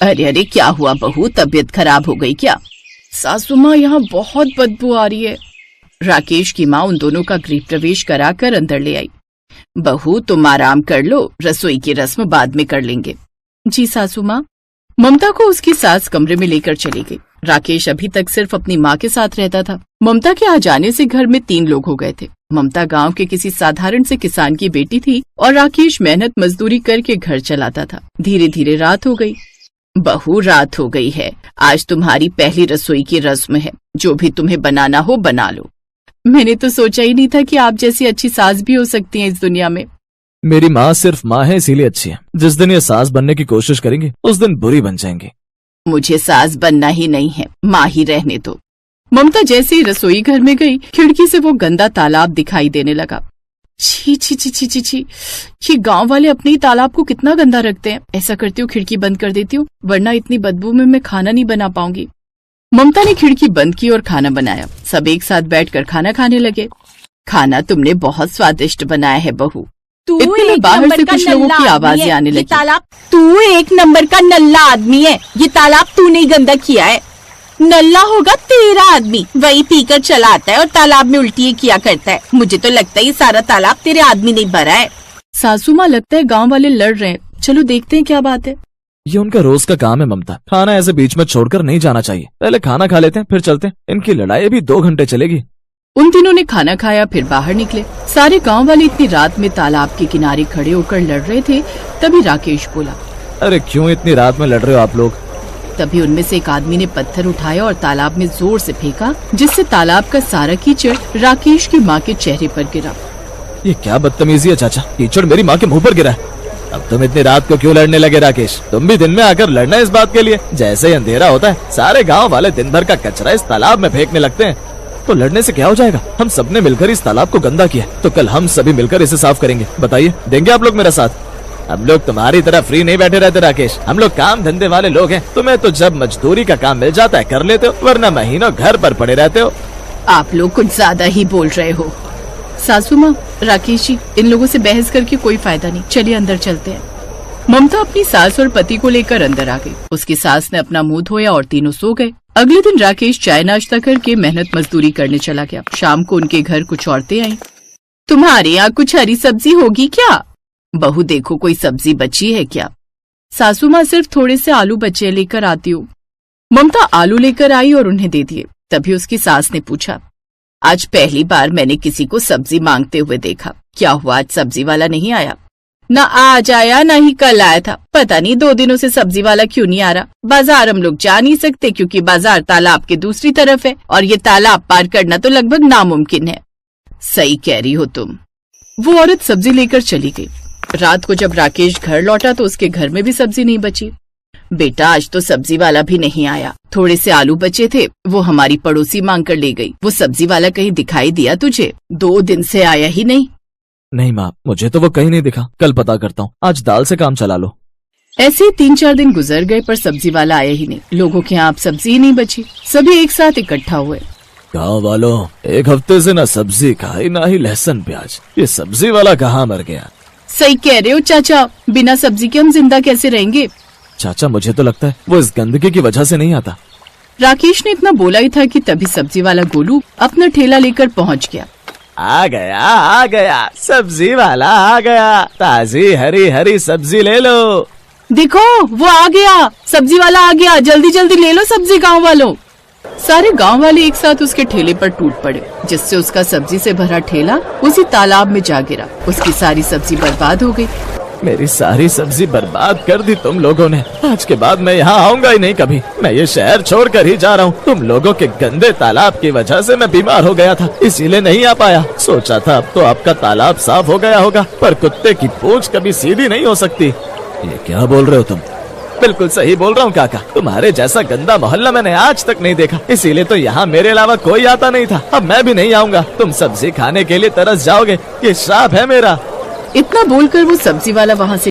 अरे अरे, क्या हुआ बहू, तबीयत खराब हो गई क्या? सासू माँ, यहाँ बहुत बदबू आ रही है। राकेश की माँ उन दोनों का गृह प्रवेश कराकर अंदर ले आई। बहू तुम आराम कर लो, रसोई की रस्म बाद में कर लेंगे। जी सासू माँ। ममता को उसकी सास कमरे में लेकर चली गई। राकेश अभी तक सिर्फ अपनी माँ के साथ रहता था। ममता के आ जाने से घर में 3 लोग हो गए थे। ममता गांव के किसी साधारण से किसान की बेटी थी और राकेश मेहनत मजदूरी करके घर चलाता था। धीरे धीरे रात हो गई। बहू, रात हो गई है, आज तुम्हारी पहली रसोई की रस्म है, जो भी तुम्हें बनाना हो बना लो। मैंने तो सोचा ही नहीं था कि आप जैसी अच्छी सास भी हो सकती हैं इस दुनिया में। मेरी माँ सिर्फ माँ है, इसीलिए अच्छी है। जिस दिन ये सास बनने की कोशिश करेंगे उस दिन बुरी बन जाएंगी। मुझे सास बनना ही नहीं है, माँ ही रहने दो। ममता जैसे ही रसोई घर में गई, खिड़की से वो गंदा तालाब दिखाई देने लगा। छी छी छी छी छी छी, ये गांव वाले अपने ही तालाब को कितना गंदा रखते हैं। ऐसा करती हूँ, खिड़की बंद कर देती हूँ, वरना इतनी बदबू में मैं खाना नहीं बना पाऊंगी। ममता ने खिड़की बंद की और खाना बनाया। सब एक साथ बैठकर खाना खाने लगे। खाना तुमने बहुत स्वादिष्ट बनाया है बहू। इतने में बाहर से कुछ लोगों की आवाजें आने लगी। तू 1 नंबर का नल्ला आदमी है, ये तालाब तूने गंदा किया है। नल्ला होगा तेरा आदमी, वही पीकर चला आता है और तालाब में उल्टी किया करता है। मुझे तो लगता है ये सारा तालाब तेरे आदमी नहीं भरा है। सासू माँ, लगता है गांव वाले लड़ रहे हैं, चलो देखते हैं क्या बात है। ये उनका रोज का काम है ममता, खाना ऐसे बीच में छोड़कर नहीं जाना चाहिए। पहले खाना खा लेते हैं फिर चलते हैं, इनकी लड़ाई भी 2 घंटे चलेगी। उन तीनों ने खाना खाया, फिर बाहर निकले। सारे गांव वाले इतनी रात में तालाब के किनारे खड़े होकर लड़ रहे थे। तभी राकेश बोला, अरे क्यों इतनी रात में लड़ रहे हो आप लोग? तभी उनमें से एक आदमी ने पत्थर उठाया और तालाब में जोर से फेंका, जिससे तालाब का सारा कीचड़ राकेश की माँ के चेहरे पर गिरा। ये क्या बदतमीजी है चाचा, कीचड़ मेरी माँ के मुंह पर गिरा है। अब तुम इतनी रात को क्यों लड़ने लगे राकेश? तुम भी दिन में आकर लड़ना इस बात के लिए? जैसे ही अंधेरा होता है सारे गांव वाले दिन भर का कचरा इस तालाब में फेंकने लगते हैं, तो लड़ने से क्या हो जाएगा? हम सबने मिलकर इस तालाब को गंदा किया, तो कल हम सभी मिलकर इसे साफ करेंगे। बताइए, देंगे आप लोग मेरा साथ? हम लोग तुम्हारी तरह फ्री नहीं बैठे रहते राकेश, हम लोग काम धंधे वाले लोग हैं। तुम्हें तो जब मजदूरी का काम मिल जाता है कर लेते हो, वरना महीनों घर पर पड़े रहते हो। आप लोग कुछ ज्यादा ही बोल रहे हो। सासू माँ, राकेश जी, इन लोगों से बहस करके कोई फायदा नहीं, चलिए अंदर चलते हैं। ममता अपनी सास और पति को लेकर अंदर आ गई। उसकी सास ने अपना मुंह धोया और तीनों सो गए। अगले दिन राकेश चाय नाश्ता करके मेहनत मजदूरी करने चला गया। शाम को उनके घर कुछ औरतें आईं। तुम्हारे यहाँ कुछ हरी सब्जी होगी क्या? बहू देखो, कोई सब्जी बची है क्या? सासू माँ, सिर्फ थोड़े से आलू बचे, लेकर आती हूँ। ममता आलू लेकर आई और उन्हें दे दिए। तभी उसकी सास ने पूछा, आज पहली बार मैंने किसी को सब्जी मांगते हुए देखा, क्या हुआ आज सब्जी वाला नहीं आया? ना आज आया ना ही कल आया था, पता नहीं 2 दिनों से सब्जी वाला क्यों नहीं आ रहा। बाजार हम लोग जा नहीं सकते क्योंकि बाजार तालाब के दूसरी तरफ है और ये तालाब पार करना तो लगभग नामुमकिन है। सही कह रही हो तुम। वो औरत सब्जी लेकर चली गई। रात को जब राकेश घर लौटा तो उसके घर में भी सब्जी नहीं बची। बेटा, आज तो सब्जी वाला भी नहीं आया, थोड़े से आलू बचे थे, वो हमारी पड़ोसी मांग कर ले गई। वो सब्जी वाला कहीं दिखाई दिया तुझे? 2 दिन से आया ही नहीं। नहीं माँ, मुझे तो वो कहीं नहीं दिखा, कल पता करता हूँ, आज दाल से काम चला लो। ऐसे 3-4 दिन गुजर गए पर सब्जी वाला आया ही नहीं। लोगों के यहाँ अब सब्जी ही नहीं बची। सभी एक साथ इकट्ठा हुए। गाँव वालों, 1 हफ्ते से ना सब्जी खाई ना ही लहसुन प्याज, ये सब्जी वाला कहाँ मर गया? सही कह रहे हो चाचा, बिना सब्जी के हम जिंदा कैसे रहेंगे? चाचा, मुझे तो लगता है वो इस गंदगी की वजह से नहीं आता। राकेश ने इतना बोला ही था कि तभी सब्जी वाला गोलू अपना ठेला लेकर पहुँच गया। आ गया, सब्जी वाला आ गया, ताजी हरी हरी सब्जी ले लो। देखो, वो आ गया, सब्जी वाला आ गया, जल्दी जल्दी ले लो सब्जी गांव वालों। सारे गांव वाले एक साथ उसके ठेले पर टूट पड़े, जिससे उसका सब्जी से भरा ठेला उसी तालाब में जा गिरा। उसकी सारी सब्जी बर्बाद हो गई। मेरी सारी सब्जी बर्बाद कर दी तुम लोगों ने। आज के बाद मैं यहाँ आऊंगा ही नहीं कभी। मैं ये शहर छोड़कर ही जा रहा हूँ। तुम लोगों के गंदे तालाब की वजह से मैं बीमार हो गया था, इसीलिए नहीं आ पाया। सोचा था अब तो आपका तालाब साफ हो गया होगा, पर कुत्ते की पूंछ कभी सीधी नहीं हो सकती। ये क्या बोल रहे हो तुम? बिल्कुल सही बोल रहा हूँ काका, तुम्हारे जैसा गंदा मोहल्ला मैंने आज तक नहीं देखा, इसीलिए तो यहाँ मेरे अलावा कोई आता नहीं था। अब मैं भी नहीं आऊंगा। तुम सब्जी खाने के लिए तरस जाओगे, ये श्राप है मेरा। इतना बोलकर वो सब्जी वाला वहाँ से